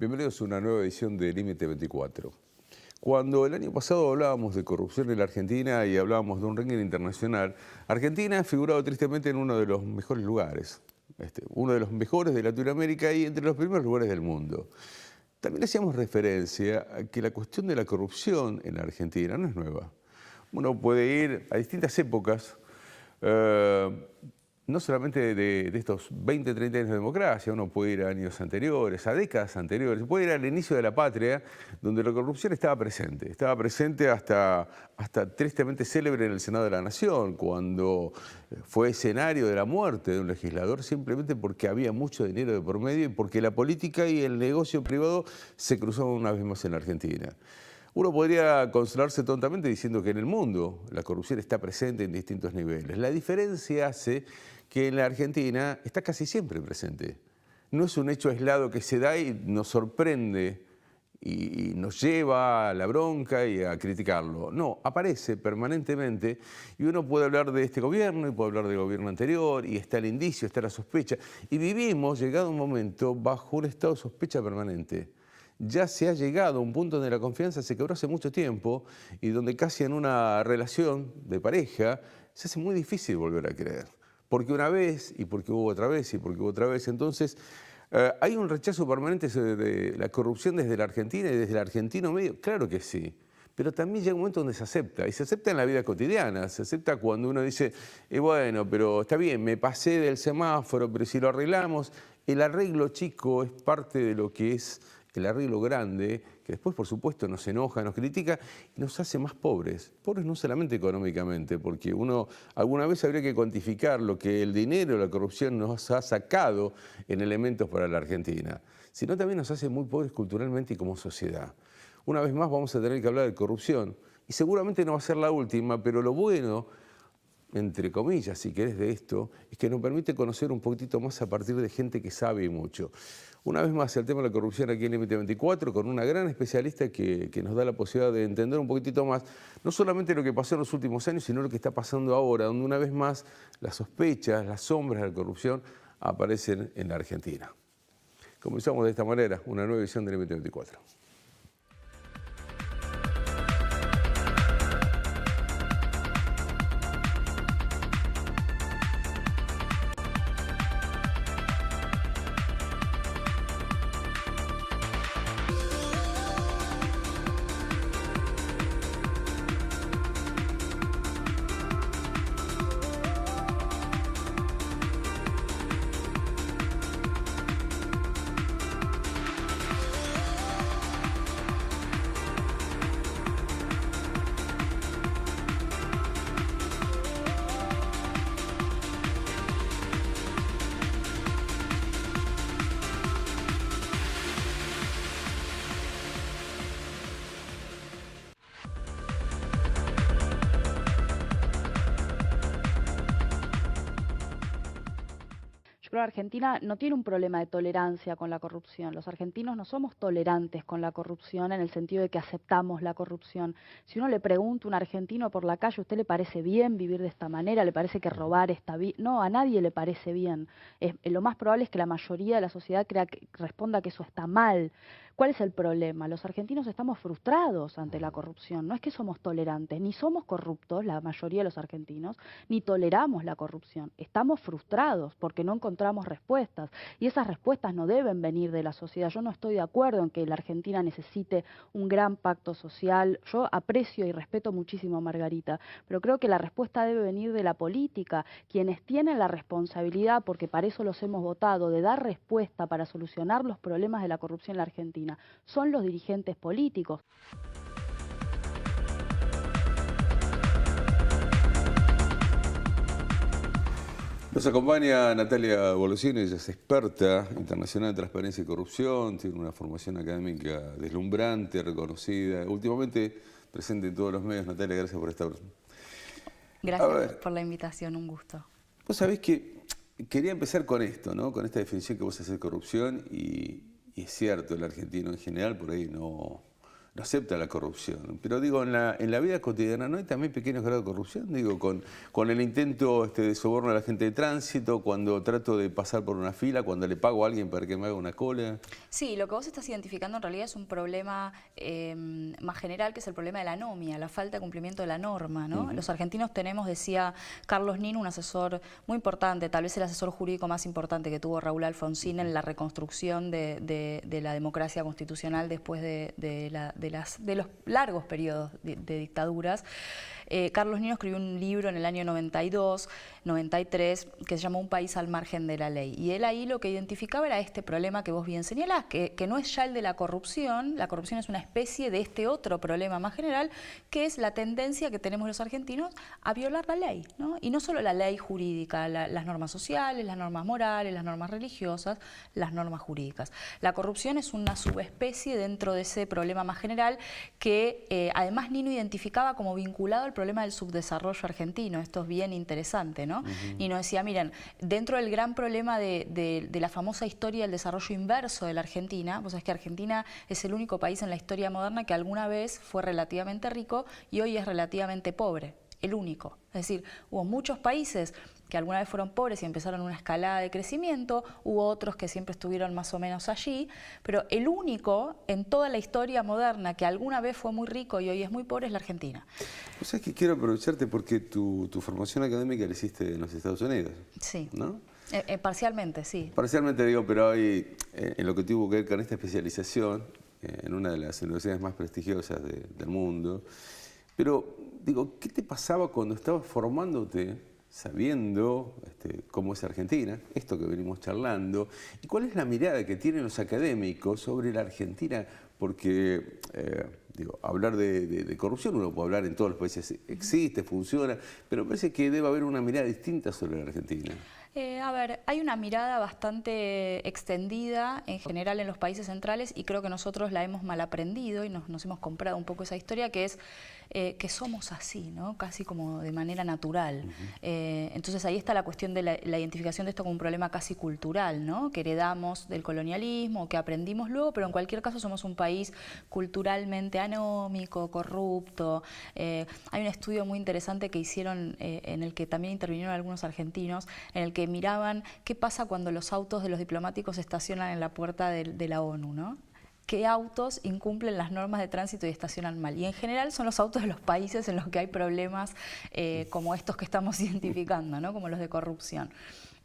Bienvenidos a una nueva edición de Límite 24. Cuando el año pasado hablábamos de corrupción en la Argentina y hablábamos de un ranking internacional, Argentina ha figurado tristemente en uno de los mejores lugares, uno de los mejores de Latinoamérica y entre los primeros lugares del mundo. También hacíamos referencia a que la cuestión de la corrupción en la Argentina no es nueva. Uno puede ir a distintas épocas, no solamente de estos 20, 30 años de democracia, uno puede ir a años anteriores, a décadas anteriores, puede ir al inicio de la patria, donde la corrupción estaba presente hasta tristemente célebre en el Senado de la Nación, cuando fue escenario de la muerte de un legislador simplemente porque había mucho dinero de por medio y porque la política y el negocio privado se cruzaban una vez más en la Argentina. Uno podría consolarse tontamente diciendo que en el mundo la corrupción está presente en distintos niveles. La diferencia hace que en la Argentina está casi siempre presente. No es un hecho aislado que se da y nos sorprende y nos lleva a la bronca y a criticarlo. No, aparece permanentemente y uno puede hablar de este gobierno y puede hablar del gobierno anterior y está el indicio, está la sospecha. Y vivimos, llegado un momento, bajo un estado de sospecha permanente. Ya se ha llegado a un punto donde la confianza se quebró hace mucho tiempo y donde casi en una relación de pareja se hace muy difícil volver a creer. Porque una vez, y porque hubo otra vez, y porque hubo otra vez, entonces hay un rechazo permanente de la corrupción desde la Argentina y desde el argentino medio. Claro que sí, pero también llega un momento donde se acepta, y se acepta en la vida cotidiana, se acepta cuando uno dice, bueno, pero está bien, me pasé del semáforo, pero si lo arreglamos, el arreglo chico es parte de lo que es el arreglo grande, que después, por supuesto, nos enoja, nos critica y nos hace más pobres. Pobres no solamente económicamente, porque uno alguna vez habría que cuantificar lo que el dinero, la corrupción nos ha sacado en elementos para la Argentina, sino también nos hace muy pobres culturalmente y como sociedad. Una vez más vamos a tener que hablar de corrupción y seguramente no va a ser la última, pero lo bueno, entre comillas, si querés, de esto, es que nos permite conocer un poquitito más a partir de gente que sabe mucho. Una vez más, el tema de la corrupción aquí en Límite 24, con una gran especialista que nos da la posibilidad de entender un poquitito más, no solamente lo que pasó en los últimos años, sino lo que está pasando ahora, donde una vez más las sospechas, las sombras de la corrupción aparecen en la Argentina. Comenzamos de esta manera, una nueva edición de Límite 24. Pero Argentina no tiene un problema de tolerancia con la corrupción. Los argentinos no somos tolerantes con la corrupción en el sentido de que aceptamos la corrupción. Si uno le pregunta a un argentino por la calle, ¿a usted le parece bien vivir de esta manera? ¿Le parece que robar está bien? No, a nadie le parece bien. Lo más probable es que la mayoría de la sociedad responda que eso está mal. ¿Cuál es el problema? Los argentinos estamos frustrados ante la corrupción. No es que somos tolerantes, ni somos corruptos, la mayoría de los argentinos, ni toleramos la corrupción. Estamos frustrados porque no encontramos respuestas y esas respuestas no deben venir de la sociedad. Yo no estoy de acuerdo en que la Argentina necesite un gran pacto social. Yo aprecio y respeto muchísimo a Margarita, pero creo que la respuesta debe venir de la política, quienes tienen la responsabilidad, porque para eso los hemos votado, de dar respuesta para solucionar los problemas de la corrupción en la Argentina, son los dirigentes políticos. Nos acompaña Natalia Bolosini, ella es experta internacional en transparencia y corrupción, tiene una formación académica deslumbrante, reconocida, últimamente presente en todos los medios. Natalia, gracias por estar. Gracias por la invitación, un gusto. Vos sabés que quería empezar con esto, ¿no? Con esta definición que vos haces de corrupción y es cierto, el argentino en general por ahí no no acepta la corrupción. Pero digo, en la vida cotidiana no hay también pequeños grados de corrupción. Digo, con el intento de soborno a la gente de tránsito, cuando trato de pasar por una fila, cuando le pago a alguien para que me haga una cola. Sí, lo que vos estás identificando en realidad es un problema más general, que es el problema de la anomia, la falta de cumplimiento de la norma, ¿no? Los argentinos tenemos, decía Carlos Nino, un asesor muy importante, tal vez el asesor jurídico más importante que tuvo Raúl Alfonsín en la reconstrucción de la democracia constitucional después de los largos periodos de dictaduras. Carlos Nino escribió un libro en el año 92, 93, que se llamó Un país al margen de la ley. Y él ahí lo que identificaba era este problema que vos bien señalás, que no es ya el de la corrupción es una especie de este otro problema más general, que es la tendencia que tenemos los argentinos a violar la ley, ¿no? Y no solo la ley jurídica, las normas sociales, las normas morales, las normas religiosas, las normas jurídicas. La corrupción es una subespecie dentro de ese problema más general que además Nino identificaba como vinculado al problema del subdesarrollo argentino. Esto es bien interesante, ¿no? Nino decía, miren, dentro del gran problema de la famosa historia del desarrollo inverso de la Argentina, vos sabés que Argentina es el único país en la historia moderna que alguna vez fue relativamente rico y hoy es relativamente pobre, el único. Es decir, hubo muchos países que alguna vez fueron pobres y empezaron una escalada de crecimiento, hubo otros que siempre estuvieron más o menos allí, pero el único en toda la historia moderna que alguna vez fue muy rico y hoy es muy pobre es la Argentina. O sea, que quiero aprovecharte porque tu formación académica la hiciste en los Estados Unidos. Sí. ¿No? Parcialmente, sí. Parcialmente digo, pero hay, en lo que tuvo que ver con esta especialización, en una de las universidades más prestigiosas del mundo, pero digo, ¿qué te pasaba cuando estabas formándote sabiendo cómo es Argentina, esto que venimos charlando, y cuál es la mirada que tienen los académicos sobre la Argentina? Porque, digo, hablar de corrupción uno puede hablar en todos los países, existe, funciona, pero parece que debe haber una mirada distinta sobre la Argentina. A ver, hay una mirada bastante extendida en general en los países centrales y creo que nosotros la hemos mal aprendido y nos hemos comprado un poco esa historia, que es que somos así, ¿no? Casi como de manera natural. Entonces ahí está la cuestión de la identificación de esto como un problema casi cultural, ¿no? Que heredamos del colonialismo, que aprendimos luego, pero en cualquier caso somos un país culturalmente anómico, corrupto. Hay un estudio muy interesante que hicieron en el que también intervinieron algunos argentinos, en el que miraban qué pasa cuando los autos de los diplomáticos estacionan en la puerta de la ONU, ¿no? ¿Qué autos incumplen las normas de tránsito y estacionan mal? Y en general son los autos de los países en los que hay problemas como estos que estamos identificando, ¿no? Como los de corrupción.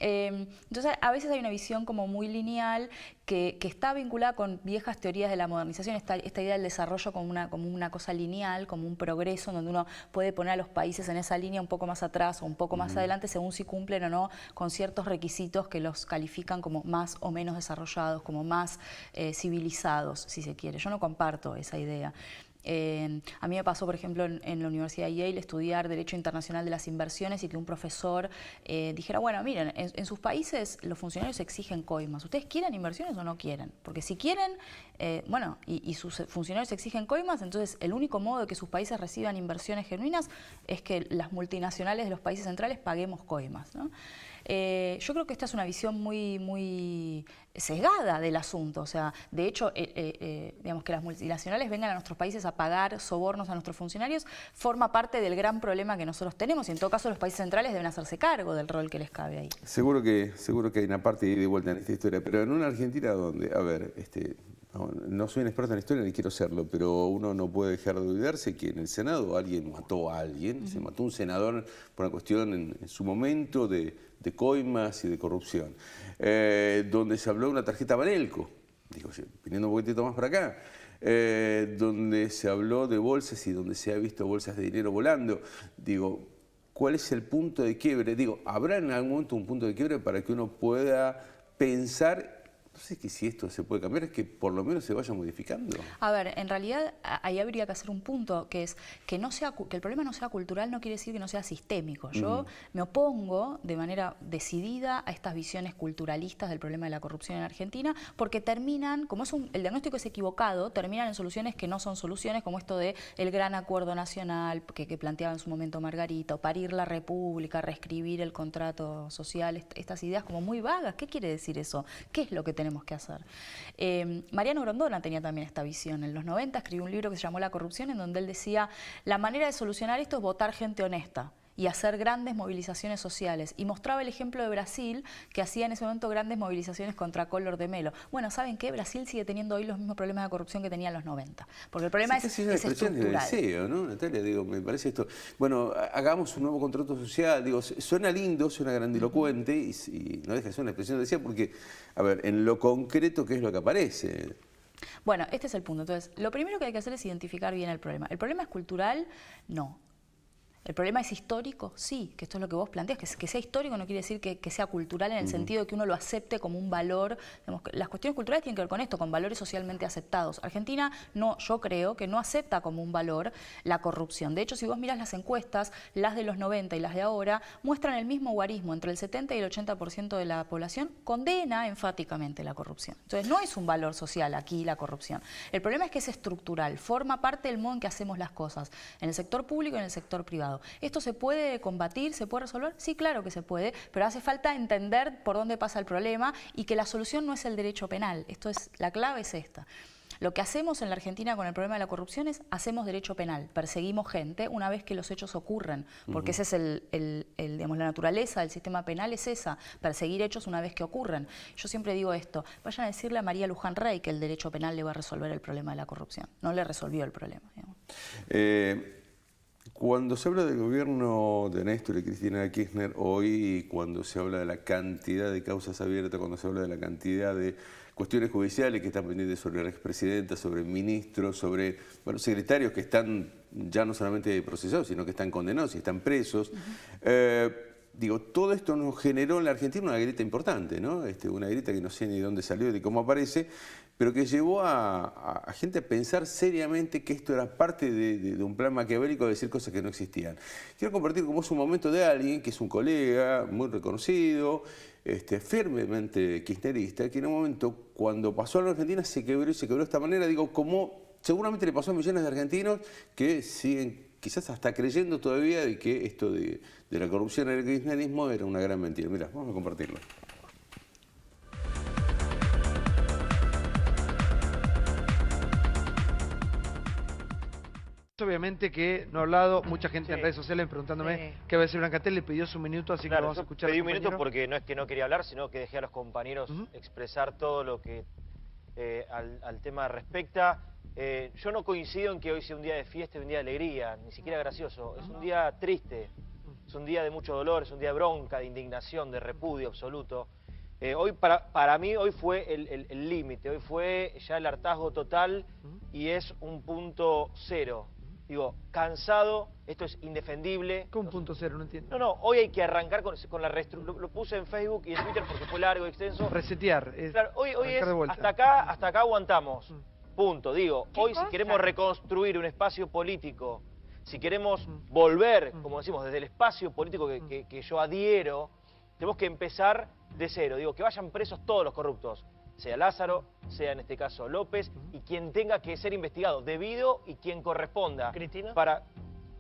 Entonces, a veces hay una visión como muy lineal que está vinculada con viejas teorías de la modernización, esta idea del desarrollo como una cosa lineal, como un progreso, donde uno puede poner a los países en esa línea un poco más atrás o un poco más adelante, según si cumplen o no con ciertos requisitos que los califican como más o menos desarrollados, como más civilizados, si se quiere. Yo no comparto esa idea. A mí me pasó, por ejemplo, en la Universidad de Yale estudiar Derecho Internacional de las Inversiones y que un profesor dijera, bueno, miren, en sus países los funcionarios exigen coimas. ¿Ustedes quieren inversiones o no quieren? Porque si quieren, bueno, y sus funcionarios exigen coimas, entonces el único modo de que sus países reciban inversiones genuinas es que las multinacionales de los países centrales paguemos coimas, ¿no? Yo creo que esta es una visión muy sesgada del asunto. O sea, de hecho, digamos que las multinacionales vengan a nuestros países a pagar sobornos a nuestros funcionarios forma parte del gran problema que nosotros tenemos y en todo caso los países centrales deben hacerse cargo del rol que les cabe ahí. Seguro que hay una parte de ida y vuelta en esta historia, pero en una Argentina donde, a ver, no soy un experto en la historia ni quiero serlo, pero uno no puede dejar de olvidarse que en el Senado alguien mató a alguien, se mató un senador por una cuestión en su momento de coimas y de corrupción, donde se habló de una tarjeta Banelco, digo, viniendo un poquitito más para acá, donde se habló de bolsas y donde se ha visto bolsas de dinero volando. Digo, ¿cuál es el punto de quiebre? Digo, ¿habrá en algún momento un punto de quiebre para que uno pueda pensar, no sé que si esto se puede cambiar, es que por lo menos se vaya modificando? A ver, en realidad ahí habría que hacer un punto, que es que el problema no sea cultural no quiere decir que no sea sistémico. Yo me opongo de manera decidida a estas visiones culturalistas del problema de la corrupción en Argentina, porque terminan, como el diagnóstico es equivocado, terminan en soluciones que no son soluciones, como esto de el gran acuerdo nacional que planteaba en su momento Margarita, o parir la república, reescribir el contrato social, estas ideas como muy vagas. ¿Qué quiere decir eso? ¿Qué es lo que tenemos tenemos que hacer. Mariano Grondona tenía también esta visión. En los 90 escribió un libro que se llamó La corrupción, en donde él decía, la manera de solucionar esto es votar gente honesta y hacer grandes movilizaciones sociales. Y mostraba el ejemplo de Brasil, que hacía en ese momento grandes movilizaciones contra Collor de Mello. Bueno, ¿saben qué? Brasil sigue teniendo hoy los mismos problemas de corrupción que tenía en los 90. Porque el problema es estructural. Del deseo, ¿no, Natalia? Digo, me parece esto. Bueno, hagamos un nuevo contrato social. Digo, suena lindo, suena grandilocuente y no deja de ser una expresión de deseo porque, a ver, en lo concreto, ¿qué es lo que aparece? Bueno, este es el punto. Entonces, lo primero que hay que hacer es identificar bien el problema. ¿El problema es cultural? No. ¿El problema es histórico? Sí, que esto es lo que vos planteás, que sea histórico no quiere decir que sea cultural en el sentido de que uno lo acepte como un valor. Digamos, las cuestiones culturales tienen que ver con esto, con valores socialmente aceptados. Argentina, yo creo que no acepta como un valor la corrupción. De hecho, si vos mirás las encuestas, las de los 90 y las de ahora, muestran el mismo guarismo. Entre el 70 y el 80% de la población condena enfáticamente la corrupción. Entonces, no es un valor social aquí la corrupción. El problema es que es estructural, forma parte del modo en que hacemos las cosas, en el sector público y en el sector privado. ¿Esto se puede combatir? ¿Se puede resolver? Sí, claro que se puede, pero hace falta entender por dónde pasa el problema y que la solución no es el derecho penal. La clave es esta. Lo que hacemos en la Argentina con el problema de la corrupción es hacemos derecho penal, perseguimos gente una vez que los hechos ocurren, porque esa es digamos, la naturaleza del sistema penal es esa, perseguir hechos una vez que ocurren. Yo siempre digo esto, vayan a decirle a María Luján Rey que el derecho penal le va a resolver el problema de la corrupción, no le resolvió el problema. Cuando se habla del gobierno de Néstor y Cristina Kirchner hoy, cuando se habla de la cantidad de causas abiertas, cuando se habla de la cantidad de cuestiones judiciales que están pendientes sobre la expresidenta, sobre ministros, sobre secretarios que están ya no solamente procesados, sino que están condenados y están presos. Digo, todo esto nos generó en la Argentina una grieta importante, ¿no? Una grieta que no sé ni de dónde salió, ni cómo aparece, pero que llevó a gente a pensar seriamente que esto era parte de un plan maquiavélico de decir cosas que no existían. Quiero compartir con vos un momento de alguien que es un colega muy reconocido, firmemente kirchnerista, que en un momento, cuando pasó a la Argentina, se quebró y se quebró de esta manera. Digo, como seguramente le pasó a millones de argentinos que siguen quizás hasta creyendo todavía de que esto de la corrupción en el kirchnerismo era una gran mentira. Mirá, vamos a compartirlo. Obviamente que no ha hablado, mucha gente en redes sociales preguntándome qué va a decir Blancatel, le pidió su minuto, así que vamos a escuchar. Pedí un minuto porque no es que no quería hablar, sino que dejé a los compañeros expresar todo lo que al tema respecta. Yo no coincido en que hoy sea un día de fiesta y un día de alegría, ni siquiera gracioso. Es un día triste, es un día de mucho dolor, es un día de bronca, de indignación, de repudio absoluto. Hoy para mí hoy fue el límite, hoy fue ya el hartazgo total y es un punto cero. Digo, cansado, esto es indefendible. ¿Cómo un punto cero? No entiendo. No, hoy hay que arrancar con la reestructuración. Lo puse en Facebook y en Twitter porque fue largo y extenso. Resetear. Claro, hoy es hasta acá aguantamos. Punto. Digo, hoy si queremos reconstruir un espacio político, si queremos volver, como decimos, desde el espacio político que yo adhiero, tenemos que empezar de cero. Digo, que vayan presos todos los corruptos. Sea Lázaro, sea en este caso López, y quien tenga que ser investigado debido y quien corresponda. ¿Cristina?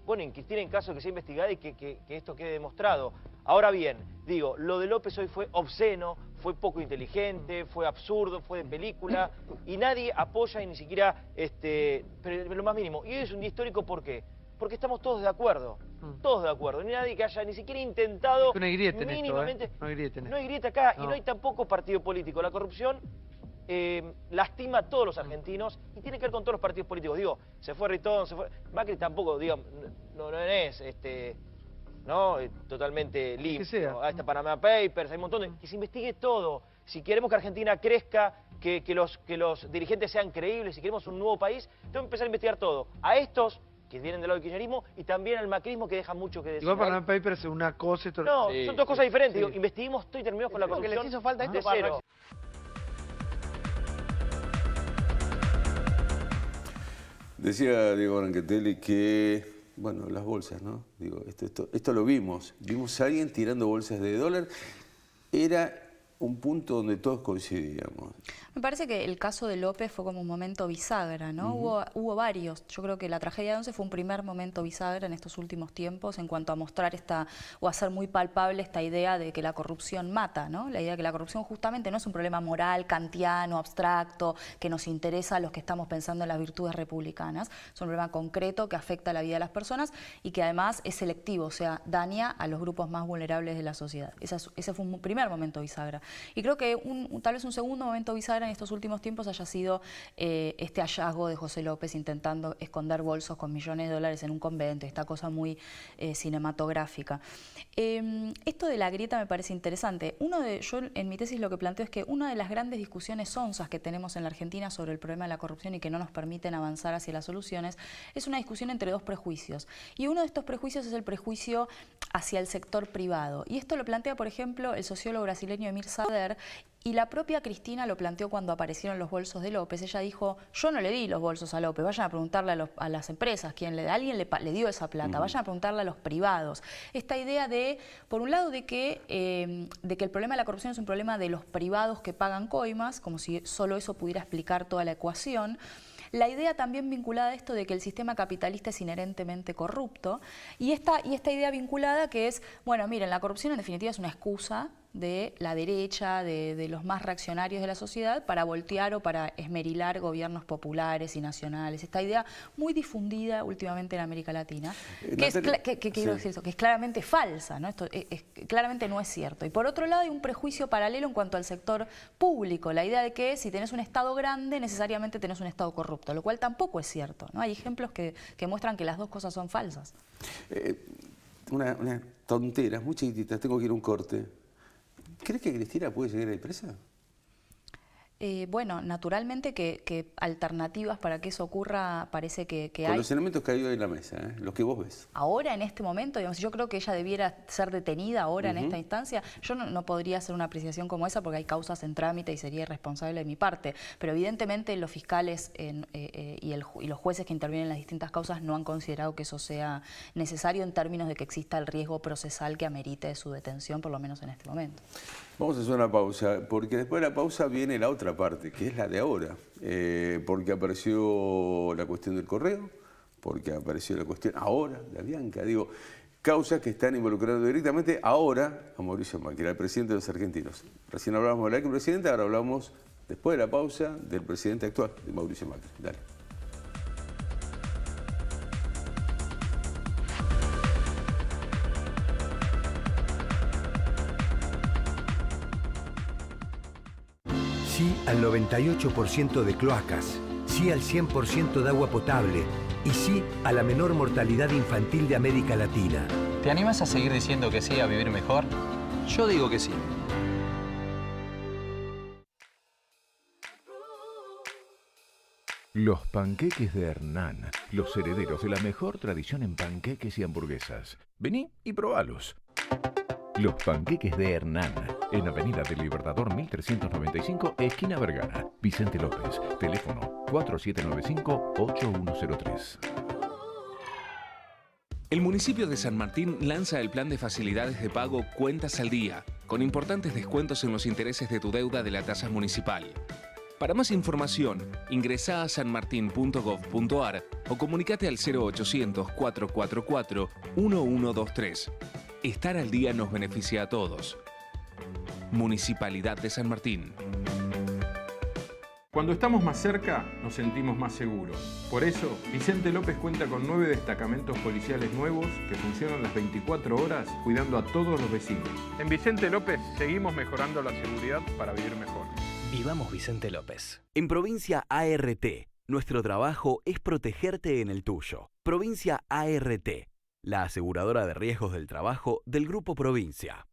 Bueno, en Cristina en caso de que sea investigada y que esto quede demostrado. Ahora bien, digo, lo de López hoy fue obsceno, fue poco inteligente, fue absurdo, fue de película, y nadie apoya y ni siquiera, pero lo más mínimo. Y hoy es un día histórico, ¿por qué? Porque estamos todos de acuerdo. Todos de acuerdo. Ni nadie que haya ni siquiera intentado no hay grieta mínimamente. En esto, No hay grieta en esto. No hay grieta acá y no hay tampoco partido político. La corrupción lastima a todos los argentinos y tiene que ver con todos los partidos políticos. Digo, se fue Ritón, se fue... Macri tampoco, digo, no es totalmente limpio. Ahí está Panama Papers, hay un montón de... Que se investigue todo. Si queremos que Argentina crezca, que los dirigentes sean creíbles, si queremos un nuevo país, tenemos que empezar a investigar todo. A estos que vienen del lado del kirchnerismo y también al macrismo que deja mucho que decir. Igual Panama Papers es una cosa... No, son dos cosas diferentes. Digo, investiguemos todo y terminemos con la corrupción. Porque les hizo falta esto de cero. Decía Diego Brancatelli que, bueno, las bolsas, ¿no? Digo, esto lo vimos. Vimos a alguien tirando bolsas de dólar. Era un punto donde todos coincidíamos. Me parece que el caso de López fue como un momento bisagra, ¿no? Hubo varios. Yo creo que la tragedia de 11 fue un primer momento bisagra en estos últimos tiempos en cuanto a mostrar o hacer muy palpable esta idea de que la corrupción mata, ¿no? La idea de que la corrupción justamente no es un problema moral, kantiano, abstracto, que nos interesa a los que estamos pensando en las virtudes republicanas. Es un problema concreto que afecta a la vida de las personas y que además es selectivo, o sea, daña a los grupos más vulnerables de la sociedad. Ese fue un primer momento bisagra. Y creo que tal vez un segundo momento bisagra en estos últimos tiempos haya sido este hallazgo de José López intentando esconder bolsos con millones de dólares en un convento, esta cosa muy cinematográfica. Esto de la grieta me parece interesante. Yo en mi tesis lo que planteo es que una de las grandes discusiones sonsas que tenemos en la Argentina sobre el problema de la corrupción y que no nos permiten avanzar hacia las soluciones es una discusión entre dos prejuicios. Y uno de estos prejuicios es el prejuicio hacia el sector privado. Y esto lo plantea, por ejemplo, el sociólogo brasileño Emir Sader, y la propia Cristina lo planteó cuando aparecieron los bolsos de López. Ella dijo, yo no le di los bolsos a López, vayan a preguntarle a las empresas, alguien le dio esa plata, vayan a preguntarle a los privados. Esta idea de, por un lado, de que el problema de la corrupción es un problema de los privados que pagan coimas, como si solo eso pudiera explicar toda la ecuación. La idea también vinculada a esto de que el sistema capitalista es inherentemente corrupto y esta idea vinculada que es, bueno, miren, la corrupción en definitiva es una excusa de la derecha, de los más reaccionarios de la sociedad para voltear o para esmerilar gobiernos populares y nacionales. Esta idea muy difundida últimamente en América Latina, quiero decir eso, que es claramente falsa, ¿no? Esto claramente no es cierto. Y por otro lado hay un prejuicio paralelo en cuanto al sector público, la idea de que si tenés un Estado grande necesariamente tenés un Estado corrupto, lo cual tampoco es cierto, ¿no? Hay ejemplos que muestran que las dos cosas son falsas. Una tontera, muy chiquitita, tengo que ir a un corte. ¿Crees que Cristina puede llegar a ir presa? Bueno, naturalmente que alternativas para que eso ocurra parece que hay. Con los elementos que hay hoy en la mesa, los que vos ves. Ahora, en este momento, digamos, yo creo que ella debiera ser detenida ahora en esta instancia. Yo no podría hacer una apreciación como esa porque hay causas en trámite y sería irresponsable de mi parte. Pero evidentemente los fiscales y los jueces que intervienen en las distintas causas no han considerado que eso sea necesario en términos de que exista el riesgo procesal que amerite su detención, por lo menos en este momento. Vamos a hacer una pausa, porque después de la pausa viene la otra parte, que es la de ahora. Porque apareció la cuestión del correo, porque apareció la cuestión ahora de Avianca. Digo, causas que están involucrando directamente ahora a Mauricio Macri, al presidente de los argentinos. Recién hablábamos del presidente, ahora hablamos, después de la pausa, del presidente actual, de Mauricio Macri. Dale. Sí al 98% de cloacas, sí al 100% de agua potable y sí a la menor mortalidad infantil de América Latina. ¿Te animas a seguir diciendo que sí a vivir mejor? Yo digo que sí. Los panqueques de Hernán, los herederos de la mejor tradición en panqueques y hamburguesas. Vení y probalos. Los panqueques de Hernán, en Avenida del Libertador 1395, esquina Vergara. Vicente López, teléfono 4795-8103. El municipio de San Martín lanza el plan de facilidades de pago Cuentas al Día, con importantes descuentos en los intereses de tu deuda de la tasa municipal. Para más información, ingresá a sanmartin.gov.ar o comunicate al 0800-444-1123. Estar al día nos beneficia a todos. Municipalidad de San Martín. Cuando estamos más cerca, nos sentimos más seguros. Por eso, Vicente López cuenta con 9 destacamentos policiales nuevos que funcionan las 24 horas cuidando a todos los vecinos. En Vicente López seguimos mejorando la seguridad para vivir mejor. Vivamos Vicente López. En Provincia ART, nuestro trabajo es protegerte en el tuyo. Provincia ART, la aseguradora de riesgos del trabajo del Grupo Provincia.